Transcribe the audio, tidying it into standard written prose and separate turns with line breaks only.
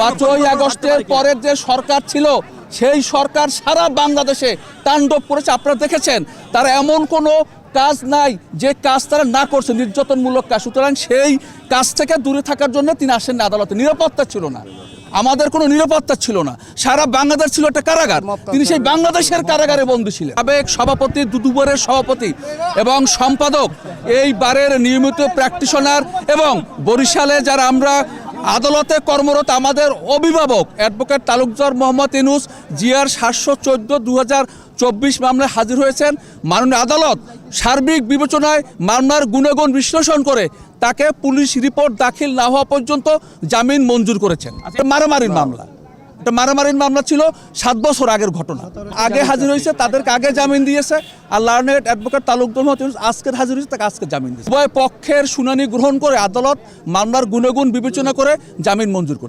5ই আগস্টের পরের যে সরকার ছিল সেই সরকার সারা বাংলাদেশে তাণ্ডব করেছে। আপনারা দেখেছেন তারা এমন কোনো কাজ নাই যে কাজ তারা না করছে, নির্যাতনমূলক কাজ। সুতরাং সেই কাজ থেকে দূরে থাকার জন্য তিনি আসেন না আদালতে। নিরাপত্তা ছিল না, আমাদের কোনো নিরাপত্তা ছিল না। সারা বাংলাদেশ ছিল একটা কারাগার, তিনি সেই বাংলাদেশের কারাগারে বন্দী ছিলেন। সাবেক সভাপতি, দুদুবারের সভাপতি এবং সম্পাদক, এই বারের নিয়মিত প্র্যাকটিশনার এবং বরিশালে যারা আমরা আদালতে কর্মরত আমাদের অভিভাবক অ্যাডভোকেট তালুকদার মোহাম্মদ ইউনূস জিআর 714/2024 মামলায় হাজির হয়েছেন। মাননীয় আদালত সার্বিক বিবেচনায় মামলার গুণাগুণ বিশ্লেষণ করে তাকে পুলিশ রিপোর্ট দাখিল না হওয়া পর্যন্ত জামিন মঞ্জুর করেছেন। মারামারির মামলা, এটা মারামারির মামলা ছিল, 7 বছর আগের ঘটনা। আগে হাজির হয়েছে, তাদেরকে আগে জামিন দিয়েছে। আর লার্নেড অ্যাডভোকেট তালুকদার মোহাম্মদ ইউনূস আজকের হাজির হয়েছে, তাকে আজকে জামিন দিয়েছে। উভয় পক্ষের শুনানি গ্রহণ করে আদালত মামলার গুণাগুণ বিবেচনা করে জামিন মঞ্জুর করে।